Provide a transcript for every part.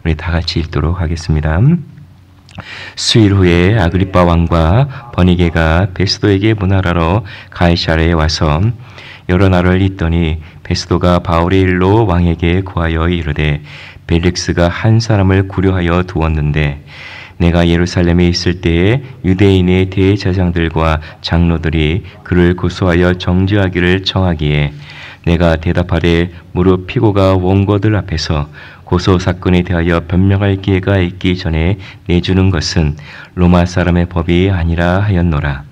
우리 다 같이 읽도록 하겠습니다. 수일 후에 아그리빠 왕과 버니게가 베스도에게 문하라러 가이사랴에 와서 여러 날을 있더니 베스도가 바울의 일로 왕에게 구하여 이르되 벨릭스가 한 사람을 구려하여 두었는데 내가 예루살렘에 있을 때에 유대인의 대제사장들과 장로들이 그를 고소하여 정죄하기를 청하기에 내가 대답하되 무릇 피고가 원고들 앞에서 고소 사건에 대하여 변명할 기회가 있기 전에 내주는 것은 로마 사람의 법이 아니라 하였노라.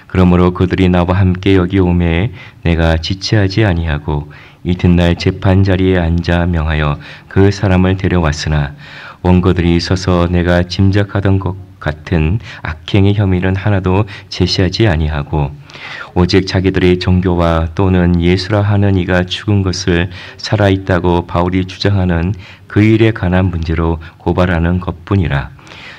그러므로 그들이 나와 함께 여기 오매 내가 지체하지 아니하고 이튿날 재판 자리에 앉아 명하여 그 사람을 데려왔으나 원고들이 서서 내가 짐작하던 것 같은 악행의 혐의는 하나도 제시하지 아니하고 오직 자기들의 종교와 또는 예수라 하는 이가 죽은 것을 살아있다고 바울이 주장하는 그 일에 관한 문제로 고발하는 것뿐이라.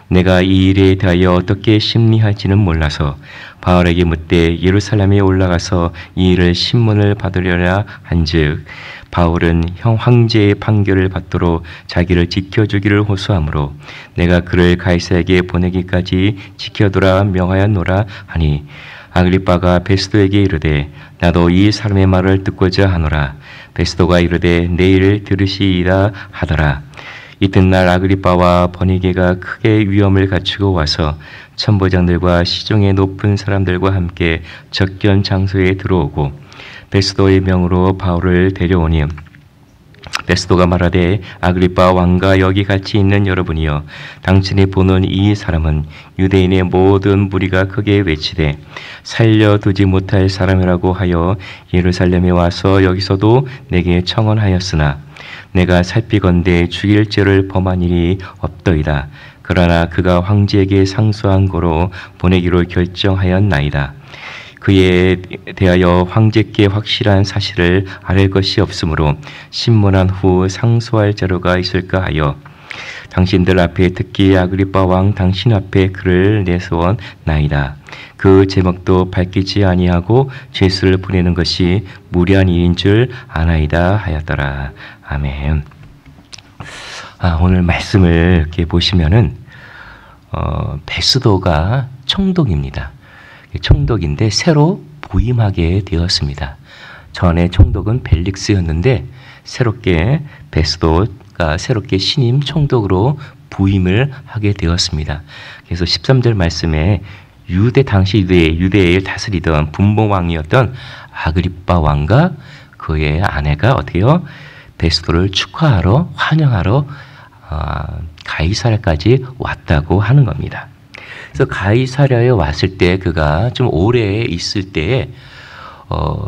내가 이 일에 대하여 어떻게 심리할지는 몰라서 바울에게 묻되 예루살렘에 올라가서 이 일을 신문을 받으려라 한즉 바울은 황제의 판결을 받도록 자기를 지켜주기를 호소하므로 내가 그를 가이사에게 보내기까지 지켜두라 명하였노라 하니 아그리빠가 베스도에게 이르되 나도 이 사람의 말을 듣고자 하노라. 베스도가 이르되 내일 들으시리라 하더라. 이튿날 아그리빠와 버니게가 크게 위험을 갖추고 와서 천부장들과 시중의 높은 사람들과 함께 접견 장소에 들어오고 베스도의 명으로 바울을 데려오니 베스도가 말하되 아그리빠 왕과 여기 같이 있는 여러분이여 당신이 보는 이 사람은 유대인의 모든 무리가 크게 외치되 살려두지 못할 사람이라고 하여 예루살렘에 와서 여기서도 내게 청언하였으나 내가 살피건대 죽일 죄를 범한 일이 없더이다. 그러나 그가 황제에게 상소한 고로 보내기로 결정하였나이다. 그에 대하여 황제께 확실한 사실을 아뢰 것이 없으므로 신문한 후 상소할 자료가 있을까 하여 당신들 앞에 특히 아그리빠 왕 당신 앞에 글을 내세웠나이다. 그 제목도 밝히지 아니하고 죄수를 보내는 것이 무리한 일인 줄 아나이다 하였더라. 아멘. 오늘 말씀을 이렇게 보시면은 베스도가 총독입니다. 총독인데 새로 부임하게 되었습니다. 전에 총독은 벨릭스였는데 새롭게 베스도가 새롭게 신임 총독으로 부임을 하게 되었습니다. 그래서 13절 말씀에 당시 유대를 다스리던 분봉왕이었던 아그리빠 왕과 그의 아내가 어때요? 베스도를 축하하러 환영하러 가이사랴까지 왔다고 하는 겁니다. 그래서 가이사랴에 왔을 때 그가 좀 오래 있을 때에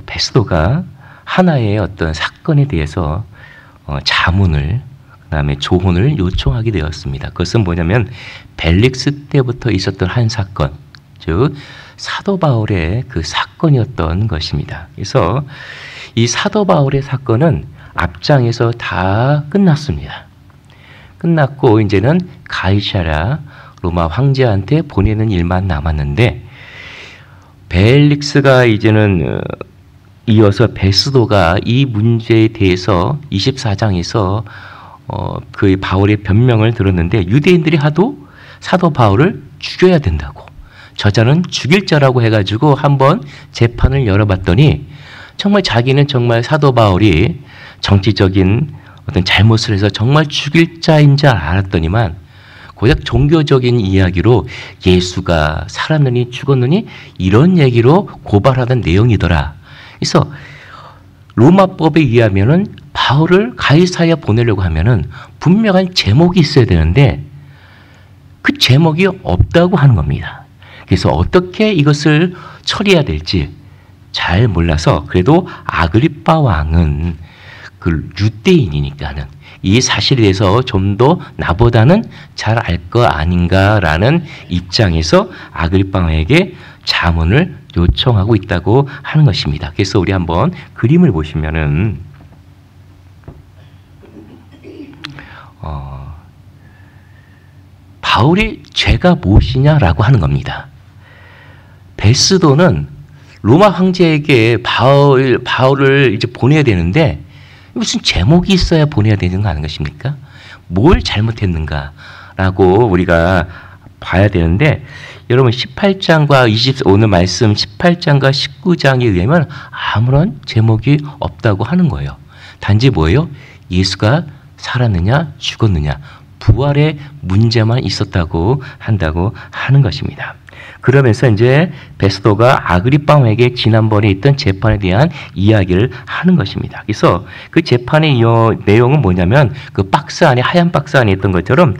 베스도가 하나의 어떤 사건에 대해서 자문을 그다음에 조언을 요청하게 되었습니다. 그것은 뭐냐면 벨릭스 때부터 있었던 한 사건, 즉 사도 바울의 그 사건이었던 것입니다. 그래서 이 사도 바울의 사건은 앞장에서 다 끝났습니다. 끝났고 이제는 가이사랴 로마 황제한테 보내는 일만 남았는데 벨릭스가 이제는 이어서 베스도가 이 문제에 대해서 24장에서 그 바울의 변명을 들었는데 유대인들이 하도 사도 바울을 죽여야 된다고 저자는 죽일 자라고 해가지고 한번 재판을 열어봤더니 정말 자기는 정말 사도 바울이 정치적인 어떤 잘못을 해서 정말 죽일 자인 줄 알았더니만 고작 종교적인 이야기로 예수가 살았느니 죽었느니 이런 얘기로 고발하던 내용이더라. 그래서 로마법에 의하면은 바울을 가이사랴 보내려고 하면은 분명한 제목이 있어야 되는데 그 제목이 없다고 하는 겁니다. 그래서 어떻게 이것을 처리해야 될지 잘 몰라서 그래도 아그리빠 왕은 그 유대인이니까는 이 사실에 대해서 좀 더 나보다는 잘 알 거 아닌가라는 입장에서 아그리빠 왕에게 자문을 요청하고 있다고 하는 것입니다. 그래서 우리 한번 그림을 보시면은 바울의 죄가 무엇이냐라고 하는 겁니다. 베스도는 로마 황제에게 바울을 이제 보내야 되는데 무슨 제목이 있어야 보내야 되는 거 아닌 것입니까? 뭘 잘못했는가라고 우리가 봐야 되는데 여러분 18장과 오늘 말씀 18장과 19장에 의하면 아무런 제목이 없다고 하는 거예요. 단지 뭐예요? 예수가 살았느냐 죽었느냐 부활의 문제만 있었다고 한다고 하는 것입니다. 그러면서 이제 베스도가 아그리빠 왕에게 지난번에 있던 재판에 대한 이야기를 하는 것입니다. 그래서 그 재판의 내용은 뭐냐면 그 박스 안에 하얀 박스 안에 있던 것처럼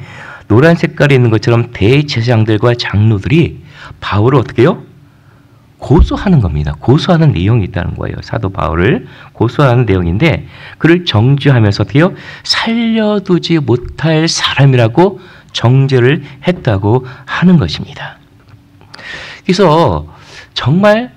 노란 색깔이 있는 것처럼 대제사장들과 장로들이 바울을 어떻게 해요? 고소하는 겁니다. 고소하는 내용이 있다는 거예요. 사도 바울을 고소하는 내용인데 그를 정죄하면서 어떻게 해요? 살려두지 못할 사람이라고 정죄를 했다고 하는 것입니다. 그래서 정말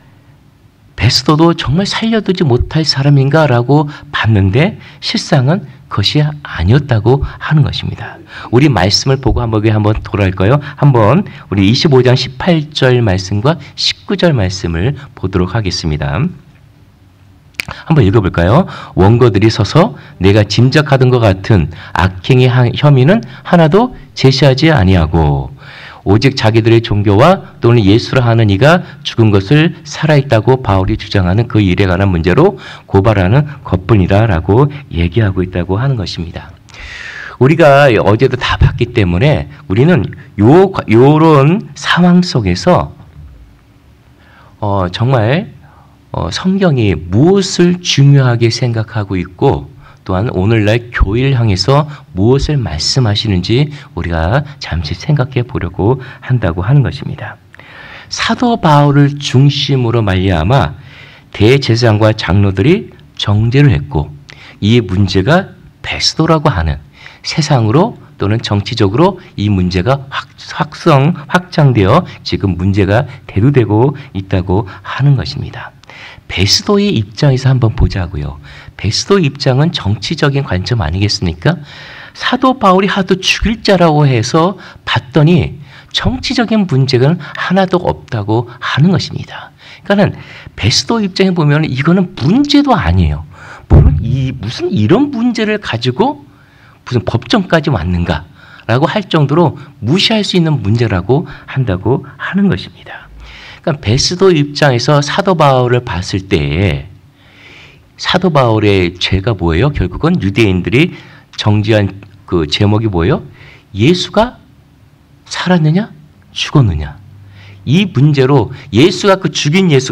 베스도도 정말 살려두지 못할 사람인가라고 봤는데 실상은 그것이 아니었다고 하는 것입니다. 우리 말씀을 보고 한번 돌아갈까요? 한번 우리 25장 18절 말씀과 19절 말씀을 보도록 하겠습니다. 한번 읽어볼까요? 원고들이 서서 내가 짐작하던 것 같은 악행의 혐의는 하나도 제시하지 아니하고 오직 자기들의 종교와 또는 예수라 하는 이가 죽은 것을 살아있다고 바울이 주장하는 그 일에 관한 문제로 고발하는 것뿐이다라고 얘기하고 있다고 하는 것입니다. 우리가 어제도 다 봤기 때문에 우리는 요런 상황 속에서 정말 성경이 무엇을 중요하게 생각하고 있고 또한 오늘날 교회를 향해서 무엇을 말씀하시는지 우리가 잠시 생각해 보려고 한다고 하는 것입니다. 사도 바울을 중심으로 말미암아 대제사장과 장로들이 정죄를 했고 이 문제가 베스도라고 하는 세상으로 또는 정치적으로 이 문제가 확장되어 지금 문제가 대두되고 있다고 하는 것입니다. 베스도의 입장에서 한번 보자고요. 베스도 입장은 정치적인 관점 아니겠습니까? 사도 바울이 하도 죽일 자라고 해서 봤더니 정치적인 문제는 하나도 없다고 하는 것입니다. 그러니까는 베스도 입장에 보면 이거는 문제도 아니에요. 무슨 이런 문제를 가지고 무슨 법정까지 왔는가라고 할 정도로 무시할 수 있는 문제라고 한다고 하는 것입니다. 그러니까 베스도 입장에서 사도 바울을 봤을 때 사도 바울의 죄가 뭐예요? 결국은 유대인들이 정죄한 그 제목이 뭐예요? 예수가 살았느냐? 죽었느냐? 이 문제로 예수가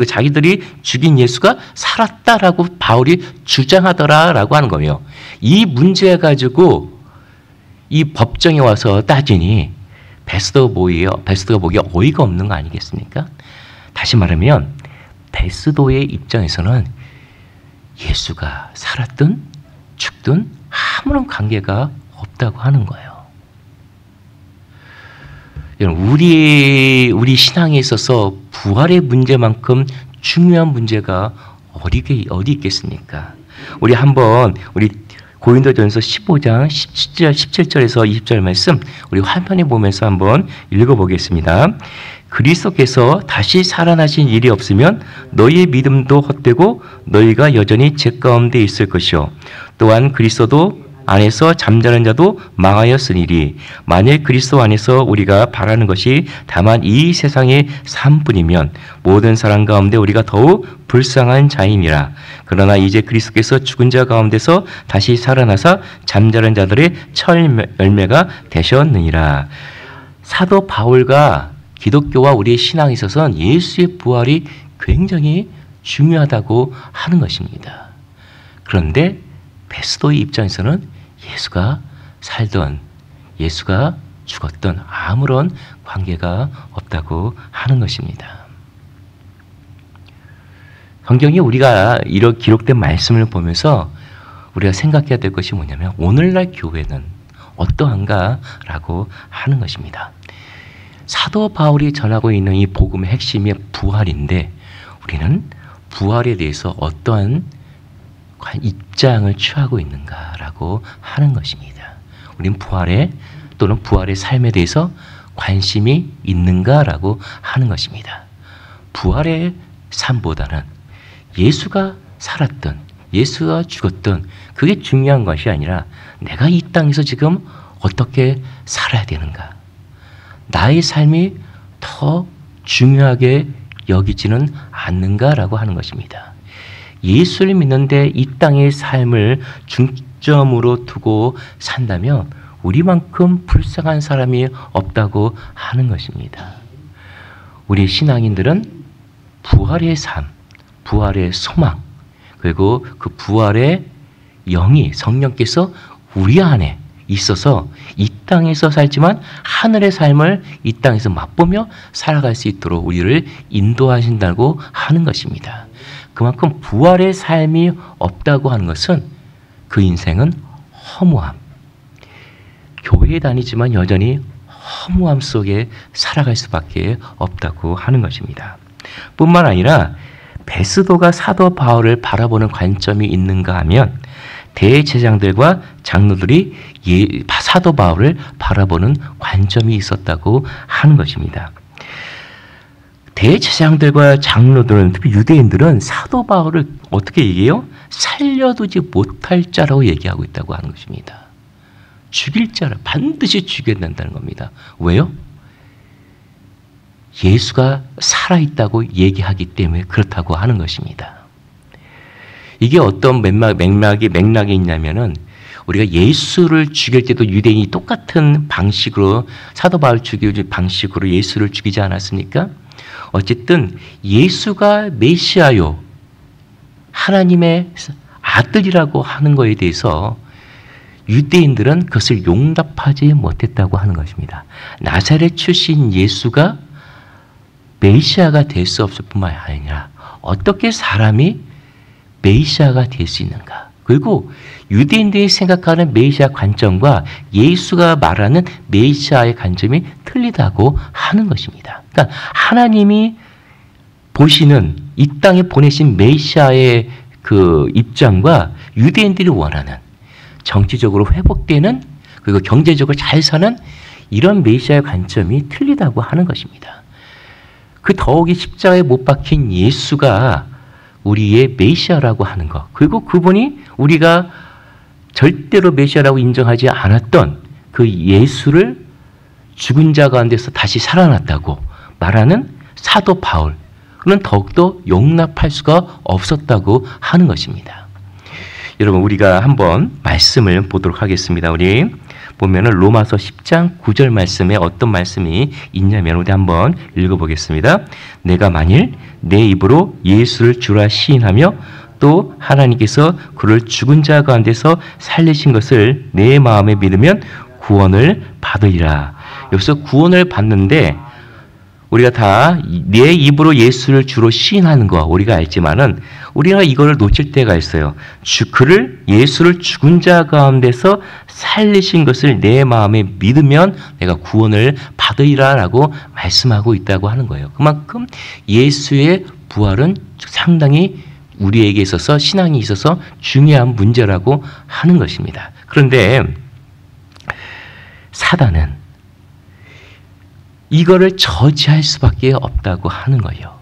자기들이 죽인 예수가 살았다라고 바울이 주장하더라라고 하는 거예요. 이 문제 가지고 이 법정에 와서 따지니 베스도가 보기에 어이가 없는 거 아니겠습니까? 다시 말하면 베스도의 입장에서는 예수가 살았든 죽든 아무런 관계가 없다고 하는 거예요. 우리 신앙에 있어서 부활의 문제만큼 중요한 문제가 어디 있겠습니까? 우리 고린도전서 15장 17절에서 20절 말씀 우리 화면에 보면서 한번 읽어보겠습니다. 그리스도께서 다시 살아나신 일이 없으면 너희의 믿음도 헛되고 너희가 여전히 죄 가운데 있을 것이요 또한 그리스도 안에서 잠자는 자도 망하였으니리 만일 그리스도 안에서 우리가 바라는 것이 다만 이 세상의 삶뿐이면 모든 사람 가운데 우리가 더욱 불쌍한 자임이라. 그러나 이제 그리스도께서 죽은 자 가운데서 다시 살아나사 잠자는 자들의 첫 열매가 되셨느니라. 사도 바울과 기독교와 우리의 신앙에 있어서는 예수의 부활이 굉장히 중요하다고 하는 것입니다. 그런데 베스도의 입장에서는 예수가 살던 예수가 죽었던 아무런 관계가 없다고 하는 것입니다. 성경이 우리가 이렇게 기록된 말씀을 보면서 우리가 생각해야 될 것이 뭐냐면 오늘날 교회는 어떠한가라고 하는 것입니다. 사도 바울이 전하고 있는 이 복음의 핵심이 부활인데 우리는 부활에 대해서 어떠한 입장을 취하고 있는가라고 하는 것입니다. 우리는 부활에 또는 부활의 삶에 대해서 관심이 있는가라고 하는 것입니다. 부활의 삶보다는 예수가 살았던 예수가 죽었던 그게 중요한 것이 아니라 내가 이 땅에서 지금 어떻게 살아야 되는가? 나의 삶이 더 중요하게 여기지는 않는가라고 하는 것입니다. 예수를 믿는데 이 땅의 삶을 중점으로 두고 산다면 우리만큼 불쌍한 사람이 없다고 하는 것입니다. 우리 신앙인들은 부활의 삶, 부활의 소망, 그리고 그 부활의 영이 성령께서 우리 안에 있어서 이 땅에서 살지만 하늘의 삶을 이 땅에서 맛보며 살아갈 수 있도록 우리를 인도하신다고 하는 것입니다. 그만큼 부활의 삶이 없다고 하는 것은 그 인생은 허무함, 교회에 다니지만 여전히 허무함 속에 살아갈 수밖에 없다고 하는 것입니다. 뿐만 아니라 베스도가 사도 바울을 바라보는 관점이 있는가 하면 대제사장들과 장로들이 사도 바울을 바라보는 관점이 있었다고 하는 것입니다. 대제사장들과 장로들은, 특히 유대인들은 사도 바울을 어떻게 얘기해요? 살려두지 못할 자라고 얘기하고 있다고 하는 것입니다. 죽일 자를 반드시 죽여야 된다는 겁니다. 왜요? 예수가 살아있다고 얘기하기 때문에 그렇다고 하는 것입니다. 이게 어떤 맥락이 있냐면은 우리가 예수를 죽일 때도 유대인이 똑같은 방식으로 사도 바울 죽일 방식으로 예수를 죽이지 않았습니까? 어쨌든 예수가 메시아요, 하나님의 아들이라고 하는 것에 대해서 유대인들은 그것을 용납하지 못했다고 하는 것입니다. 나사렛 출신 예수가 메시아가 될 수 없을 뿐만 아니라 어떻게 사람이 메시아가 될 수 있는가? 그리고 유대인들이 생각하는 메시아 관점과 예수가 말하는 메시아의 관점이 틀리다고 하는 것입니다. 그러니까 하나님이 보시는 이 땅에 보내신 메시아의 그 입장과 유대인들이 원하는 정치적으로 회복되는, 그리고 경제적으로 잘 사는 이런 메시아의 관점이 틀리다고 하는 것입니다. 그 더욱이 십자가에 못 박힌 예수가 우리의 메시아라고 하는 것, 그리고 그분이 우리가 절대로 메시아라고 인정하지 않았던 그 예수를 죽은 자 가운데서 다시 살아났다고 말하는 사도 바울은 더욱더 용납할 수가 없었다고 하는 것입니다. 여러분, 우리가 한번 말씀을 보도록 하겠습니다. 우리 보면은 로마서 10장 9절 말씀에 어떤 말씀이 있냐면 우리 한번 읽어보겠습니다. 내가 만일 내 입으로 예수를 주라 시인하며 또 하나님께서 그를 죽은 자 가운데서 살리신 것을 내 마음에 믿으면 구원을 받으리라. 여기서 구원을 받는데 우리가 다 내 입으로 예수를 주로 시인하는 거 우리가 알지만은 우리가 이거를 놓칠 때가 있어요. 그를 예수를 죽은 자 가운데서 살리신 것을 내 마음에 믿으면 내가 구원을 받으리라라고 말씀하고 있다고 하는 거예요. 그만큼 예수의 부활은 상당히 우리에게 있어서 신앙이 있어서 중요한 문제라고 하는 것입니다. 그런데 사단은 이거를 저지할 수밖에 없다고 하는 거예요.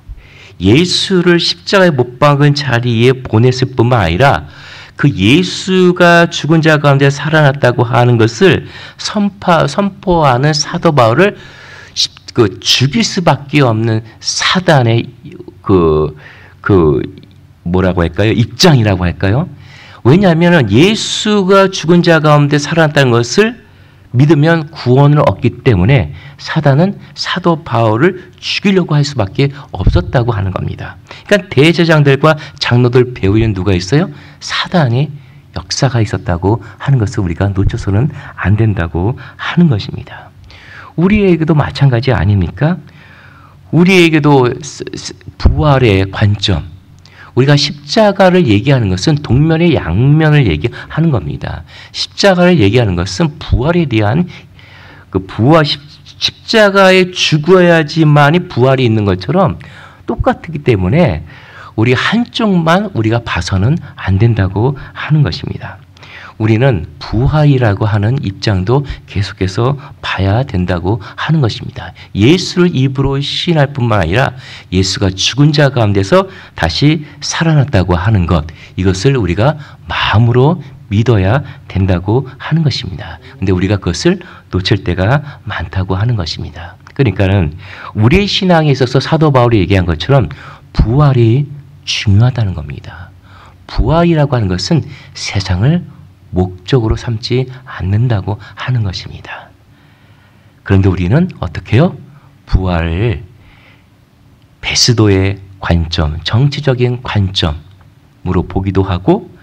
예수를 십자가에 못 박은 자리에 보냈을 뿐만 아니라 그 예수가 죽은 자 가운데 살아났다고 하는 것을 선포하는 사도 바울을 죽일 수밖에 없는 사단의 뭐라고 할까요? 입장이라고 할까요? 왜냐하면 예수가 죽은 자 가운데 살아났다는 것을 믿으면 구원을 얻기 때문에 사단은 사도 바울을 죽이려고 할 수밖에 없었다고 하는 겁니다. 그러니까 대제사장들과 장로들 배후에는 누가 있어요? 사단의 역사가 있었다고 하는 것을 우리가 놓쳐서는 안 된다고 하는 것입니다. 우리에게도 마찬가지 아닙니까? 우리에게도 부활의 관점, 우리가 십자가를 얘기하는 것은 동면의 양면을 얘기하는 겁니다. 십자가를 얘기하는 것은 부활에 대한 십자가에 죽어야지만이 부활이 있는 것처럼 똑같기 때문에 우리 한쪽만 우리가 봐서는 안 된다고 하는 것입니다. 우리는 부활이라고 하는 입장도 계속해서 봐야 된다고 하는 것입니다. 예수를 입으로 시인할 뿐만 아니라 예수가 죽은 자 가운데서 다시 살아났다고 하는 것, 이것을 우리가 마음으로 믿어야 된다고 하는 것입니다. 근데 우리가 그것을 놓칠 때가 많다고 하는 것입니다. 그러니까는 우리의 신앙에 있어서 사도 바울이 얘기한 것처럼 부활이 중요하다는 겁니다. 부활이라고 하는 것은 세상을 목적으로 삼지 않는다고 하는 것입니다. 그런데 우리는 어떻게 해요? 부활을 베스도의 관점, 정치적인 관점으로 보기도 하고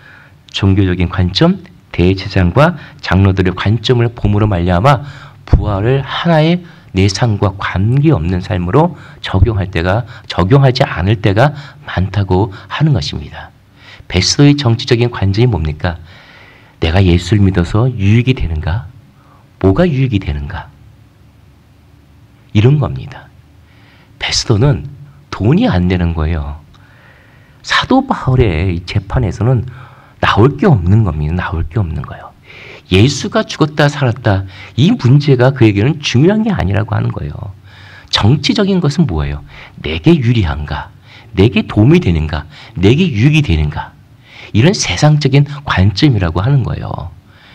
종교적인 관점, 대제사장과 장로들의 관점을 봄으로 말미암아 부활을 하나의 내 삶과 관계없는 삶으로 적용하지 않을 때가 많다고 하는 것입니다. 베스도의 정치적인 관점이 뭡니까? 내가 예수를 믿어서 유익이 되는가? 뭐가 유익이 되는가? 이런 겁니다. 베스도는 돈이 안 되는 거예요. 사도 바울의 재판에서는 나올 게 없는 겁니다. 나올 게 없는 거예요. 예수가 죽었다 살았다 이 문제가 그에게는 중요한 게 아니라고 하는 거예요. 정치적인 것은 뭐예요? 내게 유리한가? 내게 도움이 되는가? 내게 유익이 되는가? 이런 세상적인 관점이라고 하는 거예요.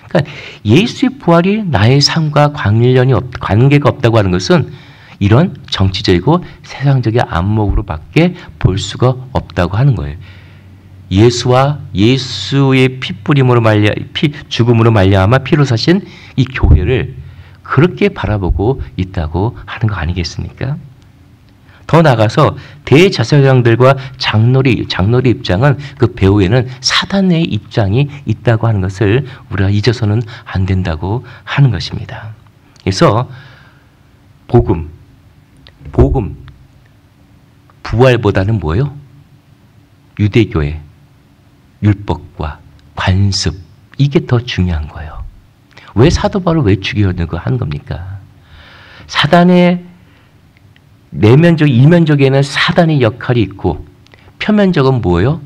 그러니까 예수의 부활이 나의 삶과 관계가 없다고 하는 것은 이런 정치적이고 세상적인 안목으로밖에 볼 수가 없다고 하는 거예요. 예수와 예수의 죽음으로 말미암아 피로 사신 이 교회를 그렇게 바라보고 있다고 하는 거 아니겠습니까? 더 나아가서 대제사장들과 장로의 입장은 그 배후에는 사단의 입장이 있다고 하는 것을 우리가 잊어서는 안 된다고 하는 것입니다. 그래서 복음, 부활보다는 뭐예요? 유대교의 율법과 관습, 이게 더 중요한 거예요. 왜 사도 바울을 왜 죽이려고 하는 겁니까? 사단의 내면적, 이면적에는 사단의 역할이 있고 표면적은 뭐예요?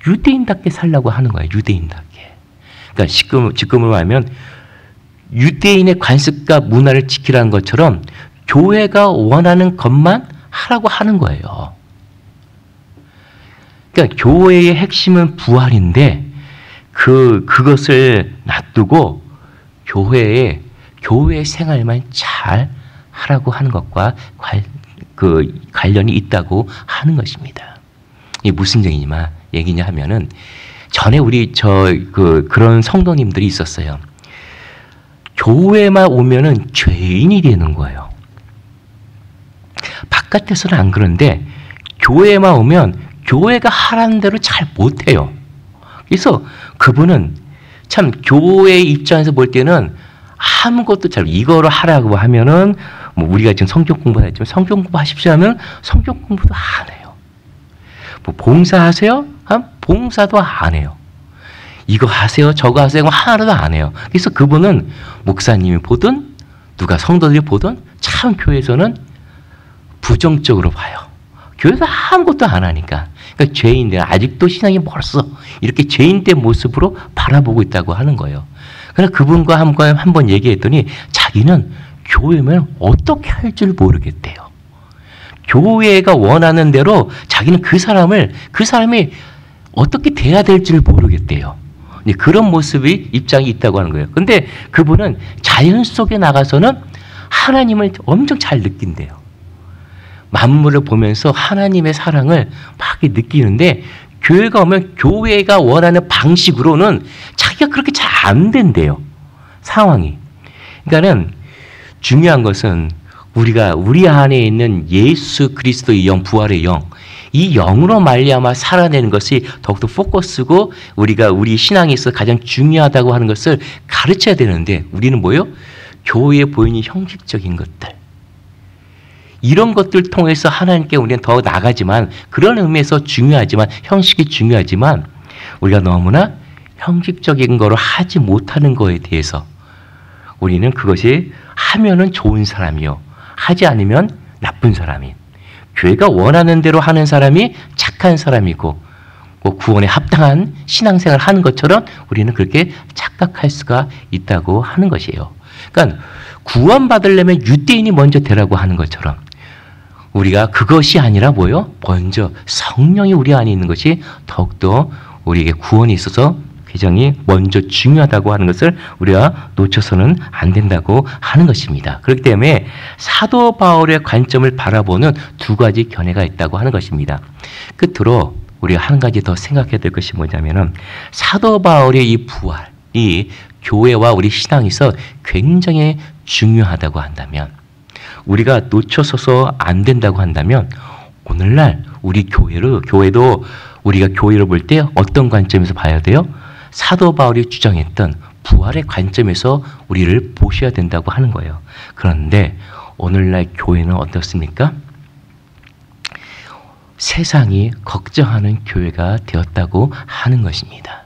유대인답게 살려고 하는 거예요. 유대인답게. 그러니까 지금으로 하면 유대인의 관습과 문화를 지키라는 것처럼 교회가 원하는 것만 하라고 하는 거예요. 그러니까 교회의 핵심은 부활인데 그것을 놔두고 교회 생활만 잘 하라고 하는 것과 관련이 있다고 하는 것입니다. 이게 무슨 얘기냐 하면은 전에 그런 성도님들이 있었어요. 교회만 오면은 죄인이 되는 거예요. 바깥에서는 안 그런데 교회만 오면 교회가 하라는 대로 잘 못해요. 그래서 그분은 참 교회의 입장에서 볼 때는 아무것도 이거를 하라고 하면은 뭐 우리가 지금 성경 공부를 했지만 성경 공부하십시오 하면 성경 공부도 안 해요. 뭐 봉사하세요? 봉사도 안 해요. 이거 하세요, 저거 하세요, 하나도 안 해요. 그래서 그분은 목사님이 보든 누가 성도들이 보든 참 교회에서는 부정적으로 봐요. 교회에서 아무것도 안 하니까. 그러니까 죄인들 아직도 신앙이 멀었어. 이렇게 죄인된 모습으로 바라보고 있다고 하는 거예요. 그래서 그분과 한번 얘기했더니 자기는 교회면 어떻게 할 줄 모르겠대요. 교회가 원하는 대로 자기는 그 사람이 어떻게 돼야 될지를 모르겠대요. 그런 모습이 입장이 있다고 하는 거예요. 근데 그분은 자연 속에 나가서는 하나님을 엄청 잘 느낀대요. 만물을 보면서 하나님의 사랑을 막 느끼는데 교회가 오면 교회가 원하는 방식으로는 자기가 그렇게 잘 안 된대요. 상황이. 그러니까는 중요한 것은 우리 안에 있는 예수 그리스도의 영, 부활의 영, 이 영으로 말미암아 살아내는 것이 더욱더 포커스고 우리 신앙에 있어서 가장 중요하다고 하는 것을 가르쳐야 되는데 우리는 뭐예요? 교회에 보이는 형식적인 것들. 이런 것들 통해서 하나님께 우리는 더 나가지만 그런 의미에서 중요하지만 형식이 중요하지만 우리가 너무나 형식적인 거를 하지 못하는 거에 대해서 우리는 그것이 하면은 좋은 사람이요. 하지 않으면 나쁜 사람이. 교회가 원하는 대로 하는 사람이 착한 사람이고 구원에 합당한 신앙생활을 하는 것처럼 우리는 그렇게 착각할 수가 있다고 하는 것이에요. 그러니까 구원받으려면 유대인이 먼저 되라고 하는 것처럼 우리가 그것이 아니라 뭐요? 먼저 성령이 우리 안에 있는 것이 더욱더 우리에게 구원이 있어서 궤정이 먼저 중요하다고 하는 것을 우리가 놓쳐서는 안 된다고 하는 것입니다. 그렇기 때문에 사도 바울의 관점을 바라보는 두 가지 견해가 있다고 하는 것입니다. 끝으로 우리가 한 가지 더 생각해야 될 것이 뭐냐면은 사도 바울의 이 부활이 교회와 우리 신앙에서 굉장히 중요하다고 한다면, 우리가 놓쳐서서 안 된다고 한다면, 오늘날 우리 교회도 우리가 교회를 볼 때 어떤 관점에서 봐야 돼요? 사도 바울이 주장했던 부활의 관점에서 우리를 보셔야 된다고 하는 거예요. 그런데 오늘날 교회는 어떻습니까? 세상이 걱정하는 교회가 되었다고 하는 것입니다.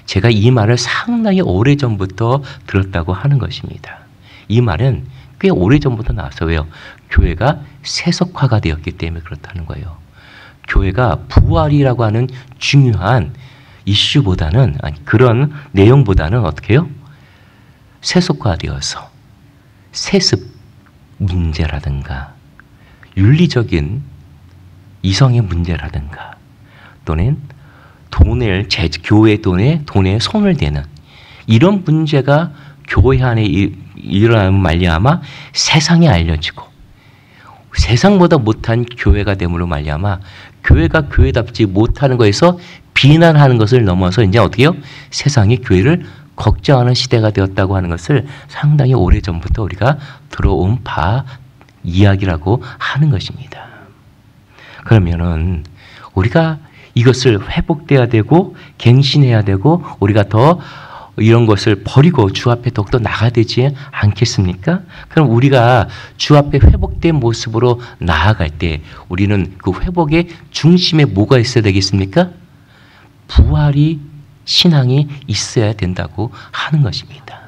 제가 이 말을 상당히 오래전부터 들었다고 하는 것입니다. 이 말은 꽤 오래전부터 나와서 왜요? 교회가 세속화가 되었기 때문에 그렇다는 거예요. 교회가 부활이라고 하는 중요한 이슈보다는, 아니 그런 내용보다는 어떻게 해요? 세속화되어서 세습 문제라든가 윤리적인 이성의 문제라든가 또는 교회 돈에 손을 대는 이런 문제가 교회 안에 일어나면 말미암아 세상에 알려지고, 세상보다 못한 교회가 됨으로 말미암아 교회가 교회답지 못하는 것에서 비난하는 것을 넘어서 이제 어떻게 해요? 세상이 교회를 걱정하는 시대가 되었다고 하는 것을 상당히 오래전부터 우리가 들어온 이야기라고 하는 것입니다. 그러면은 우리가 이것을 회복돼야 되고 갱신해야 되고 우리가 더 이런 것을 버리고 주 앞에 더욱더 나아가야 되지 않겠습니까? 그럼 우리가 주 앞에 회복된 모습으로 나아갈 때 우리는 그 회복의 중심에 뭐가 있어야 되겠습니까? 부활이, 신앙이 있어야 된다고 하는 것입니다.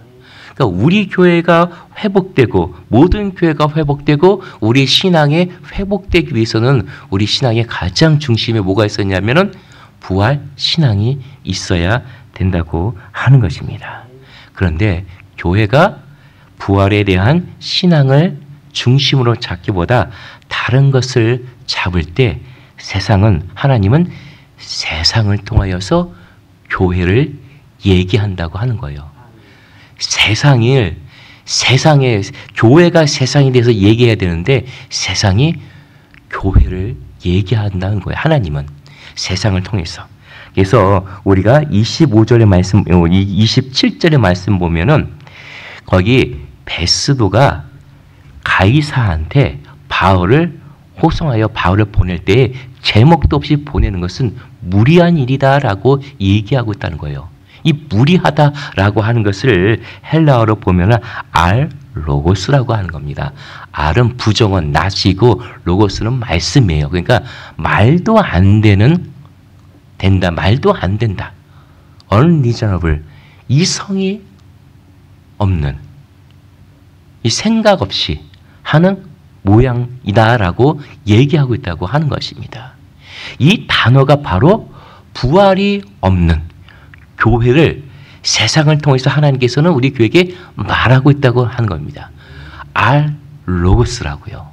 그러니까 우리 교회가 회복되고 모든 교회가 회복되고 우리 신앙에 회복되기 위해서는 우리 신앙의 가장 중심에 뭐가 있었냐면은 부활, 신앙이 있어야 된다고 하는 것입니다. 그런데 교회가 부활에 대한 신앙을 중심으로 잡기보다 다른 것을 잡을 때 하나님은 세상을 통하여서 교회를 얘기한다고 하는 거예요. 교회가 세상에 대해서 얘기해야 되는데 세상이 교회를 얘기한다는 거예요. 하나님은 세상을 통해서. 그래서 우리가 25절의 말씀, 27절의 말씀 보면은 거기 베스도가 가이사한테 바울을 호송하여 바울을 보낼 때 제목도 없이 보내는 것은 무리한 일이다라고 얘기하고 있다는 거예요. 이 무리하다라고 하는 것을 헬라어로 보면은 로고스라고 하는 겁니다. 알은 부정은 낫이고 로고스는 말씀이에요. 그러니까 말도 안 된다. 말도 안 된다. unreasonable. 이성이 없는, 이 생각 없이 하는 모양이다라고 얘기하고 있다고 하는 것입니다. 이 단어가 바로 부활이 없는 교회를 세상을 통해서 하나님께서는 우리 교회에게 말하고 있다고 하는 겁니다. 로고스라고요.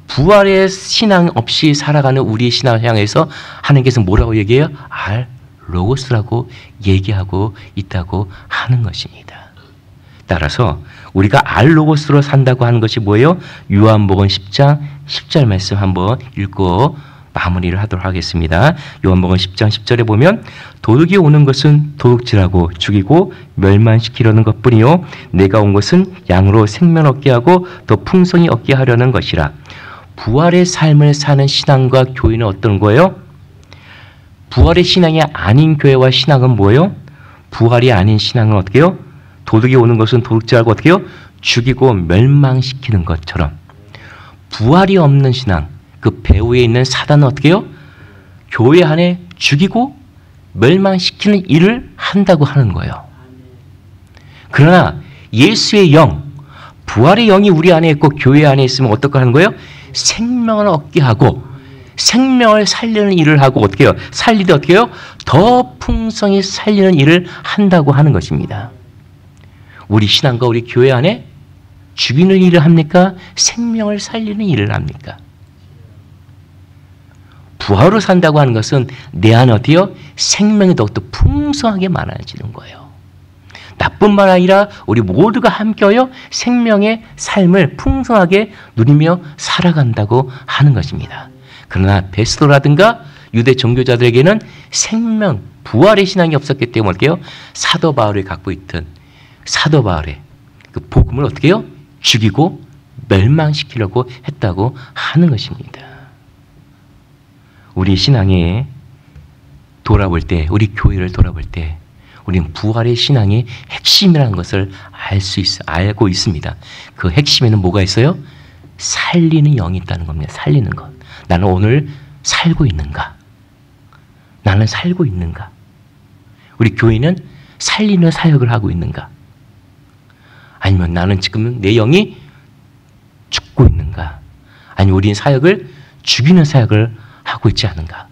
부활의 신앙 없이 살아가는 우리의 신앙을 향해서 하나님께서 뭐라고 얘기해요? 로고스라고 얘기하고 있다고 하는 것입니다. 따라서 우리가 로고스로 산다고 하는 것이 뭐예요? 요한복음 10장 10절 말씀 한번 읽고 마무리를 하도록 하겠습니다. 요한복음 10장 10절에 보면 도둑이 오는 것은 도둑질하고 죽이고 멸망시키려는 것뿐이요 내가 온 것은 양으로 생명 얻게 하고 더 풍성히 얻게 하려는 것이라. 부활의 삶을 사는 신앙과 교회는 어떤 거예요? 부활의 신앙이 아닌 교회와 신앙은 뭐예요? 부활이 아닌 신앙은 어떻게 해요? 도둑이 오는 것은 도둑질하고 어떻게 해요? 죽이고 멸망시키는 것처럼 부활이 없는 신앙, 그 배후에 있는 사단은 어떻게 해요? 교회 안에 죽이고 멸망시키는 일을 한다고 하는 거예요. 그러나 예수의 영, 부활의 영이 우리 안에 있고 교회 안에 있으면 어떻게 하는 거예요? 생명을 얻게 하고 생명을 살리는 일을 하고 어떻게 해요? 살리되 어떻게 해요? 더 풍성히 살리는 일을 한다고 하는 것입니다. 우리 신앙과 우리 교회 안에 죽이는 일을 합니까? 생명을 살리는 일을 합니까? 부활로 산다고 하는 것은 내 안에 어때요? 생명이 더욱더 풍성하게 많아지는 거예요. 나뿐만 아니라 우리 모두가 함께하여 생명의 삶을 풍성하게 누리며 살아간다고 하는 것입니다. 그러나 베스도라든가 유대 종교자들에게는 생명, 부활의 신앙이 없었기 때문에 어떻게 해요? 사도 바울이 갖고 있던 사도 바울의 그 복음을 어떻게 해요? 죽이고 멸망시키려고 했다고 하는 것입니다. 우리 신앙에 돌아볼 때, 우리 교회를 돌아볼 때 우리는 부활의 신앙의 핵심이라는 것을 알고 있습니다. 그 핵심에는 뭐가 있어요? 살리는 영이 있다는 겁니다. 살리는 것. 나는 오늘 살고 있는가? 나는 살고 있는가? 우리 교회는 살리는 사역을 하고 있는가? 아니면 나는 지금 내 영이 죽고 있는가? 아니면 우리는 사역을 죽이는 사역을 하고 있지 않은가?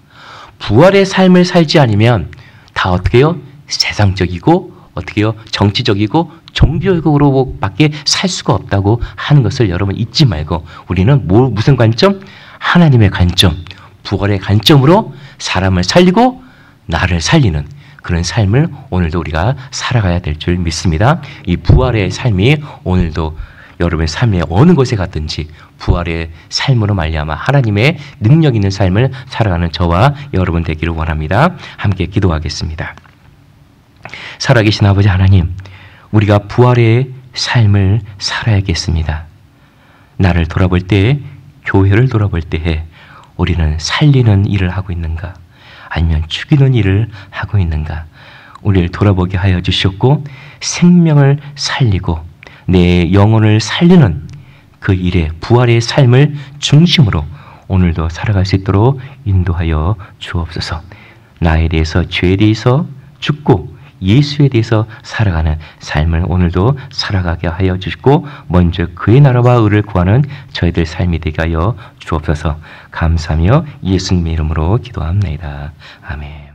부활의 삶을 살지 않으면 다 어떻게 해요? 세상적이고 어떻게 해요? 정치적이고 종교적으로 밖에 살 수가 없다고 하는 것을 여러분 잊지 말고 우리는 무슨 관점? 하나님의 관점, 부활의 관점으로 사람을 살리고 나를 살리는 그런 삶을 오늘도 우리가 살아가야 될 줄 믿습니다. 이 부활의 삶이 오늘도 여러분의 삶의 어느 곳에 갔든지 부활의 삶으로 말미암아 하나님의 능력 있는 삶을 살아가는 저와 여러분 되기를 원합니다. 함께 기도하겠습니다. 살아계신 아버지 하나님, 우리가 부활의 삶을 살아야겠습니다. 나를 돌아볼 때, 교회를 돌아볼 때에 우리는 살리는 일을 하고 있는가? 아니면 죽이는 일을 하고 있는가? 우리를 돌아보게 하여 주셨고 생명을 살리고 내 영혼을 살리는 그 일에 부활의 삶을 중심으로 오늘도 살아갈 수 있도록 인도하여 주옵소서. 나에 대해서, 죄에 대해서 죽고 예수에 대해서 살아가는 삶을 오늘도 살아가게 하여 주시고 먼저 그의 나라와 의를 구하는 저희들 삶이 되게 하여 주옵소서. 감사하며 예수님의 이름으로 기도합니다. 아멘.